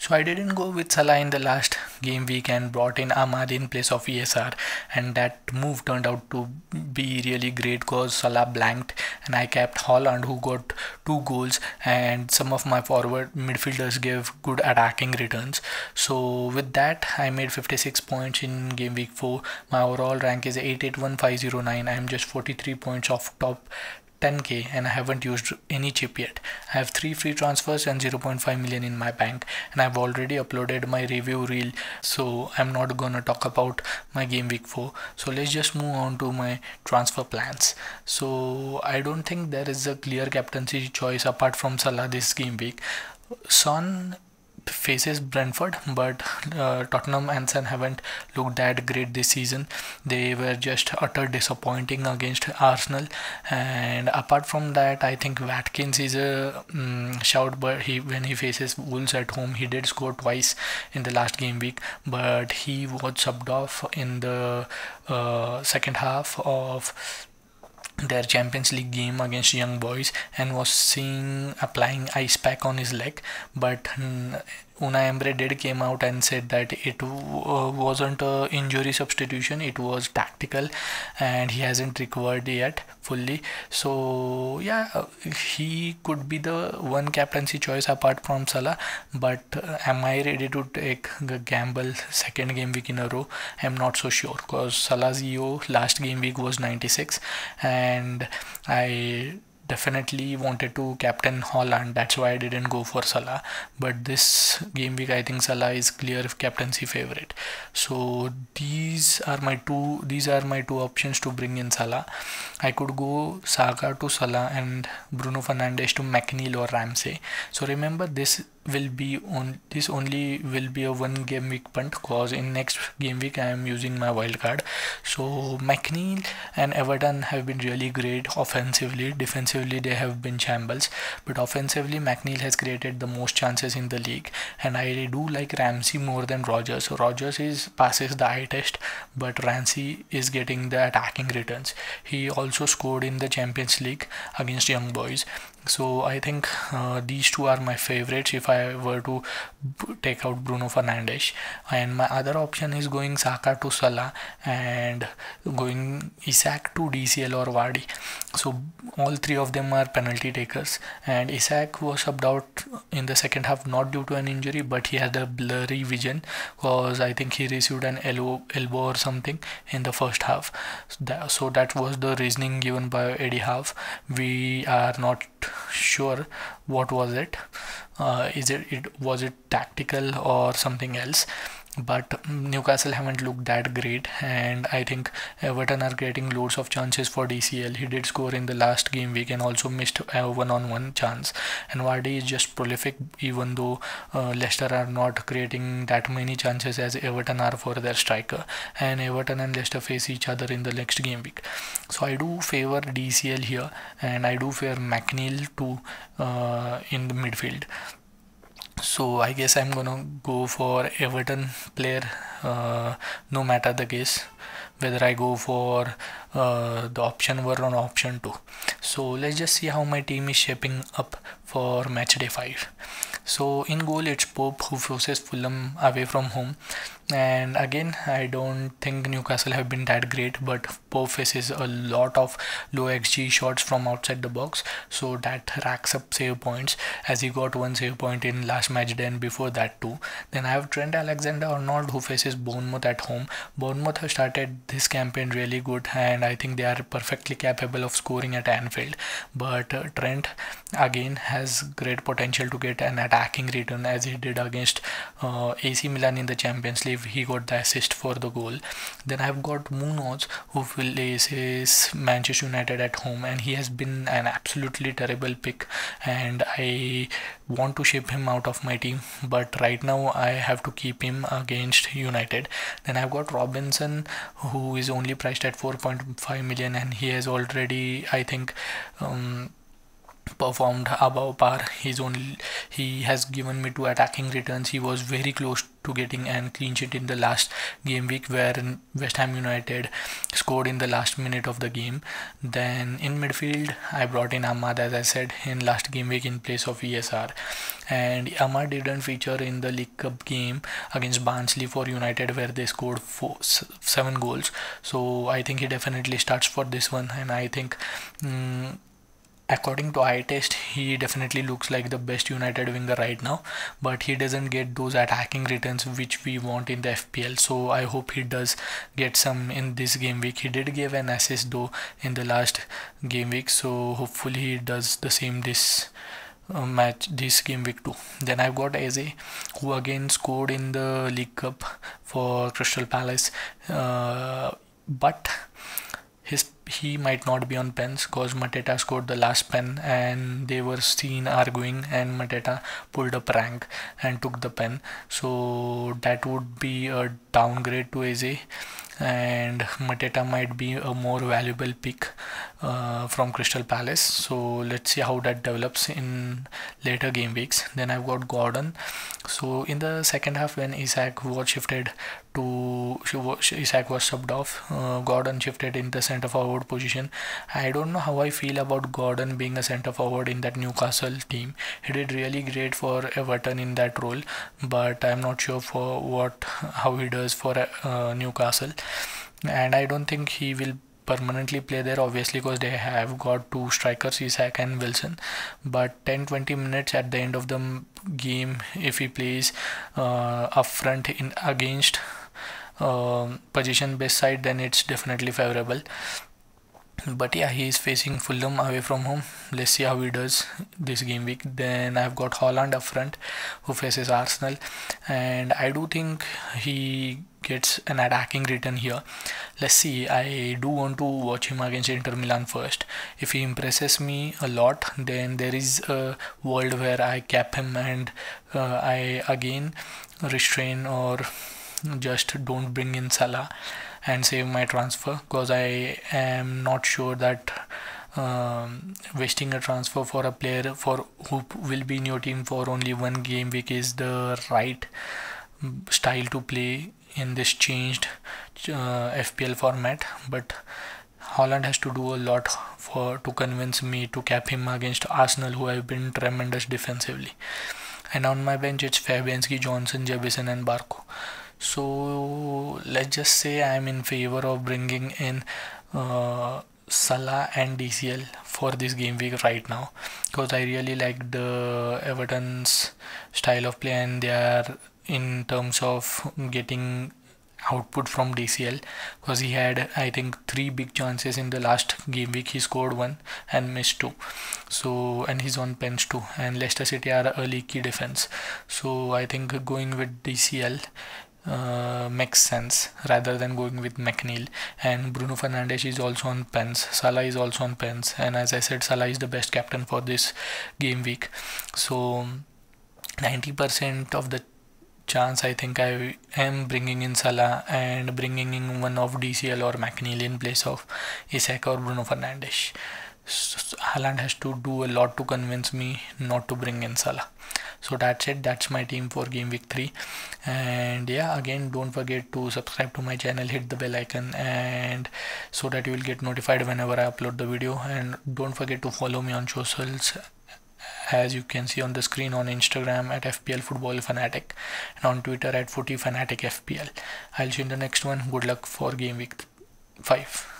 So I didn't go with Salah in the last game week and brought in Ahmad in place of ESR, and that move turned out to be really great because Salah blanked and I kept Holland, who got 2 goals, and some of my forward midfielders gave good attacking returns. So with that I made 56 points in game week 4. My overall rank is 881509. I am just 43 points off top 10k and I haven't used any chip yet. I have 3 free transfers and 0.5 million in my bank, and I've already uploaded my review reel, so I'm not gonna talk about my game week 4. So let's just move on to my transfer plans. So I don't think there is a clear captaincy choice apart from Salah this game week. Son faces Brentford, but Tottenham and Son haven't looked that great this season. They were just utter disappointing against Arsenal, and apart from that I think Watkins is a shout, but when he faces Wolves at home he did score twice in the last game week, but he was subbed off in the second half of their Champions League game against Young Boys and was seen applying ice pack on his leg, but Unai Emery did came out and said that it wasn't a injury substitution, it was tactical and he hasn't recovered yet fully. So yeah, he could be the one captaincy choice apart from Salah, but am I ready to take the gamble second game week in a row? I'm not so sure because Salah's EO last game week was 96 and I definitely wanted to captain Holland, that's why I didn't go for Salah, but this game week I think Salah is clear captaincy favorite. So these are my two options to bring in Salah. I could go Saka to Salah and Bruno Fernandes to McNeil or Ramsey. So remember, this only will be a one game week punt because in next game week I am using my wild card. So McNeil and Everton have been really great offensively. Defensively they have been shambles, but offensively McNeil has created the most chances in the league, and I do like Ramsey more than Rogers. So Rogers passes the eye test, but Ramsey is getting the attacking returns. He also scored in the Champions League against Young Boys. So I think these two are my favorites if I were to take out Bruno Fernandes. And my other option is going Saka to Salah and going Isak to DCL or Vardy. So all three of them are penalty takers, and Isak was subbed out in the second half not due to an injury, but he had a blurry vision because I think he received an elbow or something in the first half. So that was the reasoning given by Eddie Howe. We are not sure what was it. Was it tactical or something else? But Newcastle haven't looked that great, and I think Everton are getting loads of chances for DCL. He did score in the last game week and also missed a one-on-one chance. And Vardy is just prolific, even though Leicester are not creating that many chances as Everton are for their striker. And Everton and Leicester face each other in the next game week. So I do favor DCL here, and I do favor McNeil to in the midfield. So I guess I'm gonna go for Everton player, no matter the case, whether I go for the option 1 or option 2. So let's just see how my team is shaping up for match day 5. So in goal it's Pope, who faces Fulham away from home, and again I don't think Newcastle have been that great, but Pope faces a lot of low XG shots from outside the box, so that racks up save points, as he got 1 save point in last match day and before that too. Then I have Trent Alexander-Arnold, who faces Bournemouth at home. Bournemouth have started this campaign really good, and I think they are perfectly capable of scoring at Anfield, but Trent again has great potential to get an attacking return, as he did against AC Milan in the Champions League. He got the assist for the goal. Then I've got Munoz, who faces Manchester United at home, and he has been an absolutely terrible pick, and I want to ship him out of my team, but right now I have to keep him against United. Then I've got Robinson, who is only priced at 4.5 million, and he has already, I think, performed above par. He has given me 2 attacking returns. He was very close to getting an clean sheet in the last game week, where West Ham United scored in the last minute of the game. Then in midfield, I brought in Ahmad, as I said, in last game week in place of ESR. And Ahmad didn't feature in the League Cup game against Barnsley for United, where they scored 7 goals. So I think he definitely starts for this one, and I think according to eye test, he definitely looks like the best United winger right now, but he doesn't get those attacking returns which we want in the FPL. So I hope he does get some in this game week. He did give an assist though in the last game week, so hopefully he does the same this this game week too. Then I've got Eze, who again scored in the League Cup for Crystal Palace, but he might not be on pens because Mateta scored the last pen and they were seen arguing, and Mateta pulled a prank and took the pen. So that would be a downgrade to Eze, and Mateta might be a more valuable pick from Crystal Palace. So let's see how that develops in later game weeks. Then I've got Gordon. So in the second half, when Isak was shifted to Isak was subbed off, Gordon shifted in the centre forward position. I don't know how I feel about Gordon being a centre forward in that Newcastle team. He did really great for Everton in that role, but I'm not sure for how he does for Newcastle, and I don't think he will permanently play there, obviously, because they have got 2 strikers, Isak and Wilson. But 10-20 minutes at the end of the game, if he plays up front in against position based side, then it's definitely favorable. But yeah, he is facing Fulham away from home. Let's see how he does this game week. Then I've got Holland up front, who faces Arsenal, and I do think he gets an attacking return here. Let's see. I do want to watch him against Inter Milan first. If he impresses me a lot, then there is a world where I cap him and I again restrain or just don't bring in Salah and save my transfer, because I am not sure that wasting a transfer for a player for who will be in your team for only 1 game week is the right style to play in this changed FPL format. But Holland has to do a lot to convince me to cap him against Arsenal, who have been tremendous defensively. And on my bench, it's Fabianski, Johnson, Jebison and Barco. So let's just say I'm in favor of bringing in Salah and DCL for this game week right now, because I really like the Everton's style of play, and they are in terms of getting output from DCL, because he had, I think, 3 big chances in the last game week. He scored 1 and missed 2. So, and he's on pens too, and Leicester City are a leaky defense. So I think going with DCL makes sense rather than going with McNeil. And Bruno Fernandes is also on pens, Salah is also on pens, and as I said, Salah is the best captain for this game week. So 90% of the chance I think I am bringing in Salah and bringing in one of DCL or McNeil in place of Isak or Bruno Fernandes. So Haaland has to do a lot to convince me not to bring in Salah. So that's it. That's my team for game week 3. And yeah, again, don't forget to subscribe to my channel, hit the bell icon, and so that you will get notified whenever I upload the video. And don't forget to follow me on socials, as you can see on the screen, on Instagram at FPL Football Fanatic and on Twitter at Footy Fanatic FPL. I'll see you in the next one. Good luck for game week 5.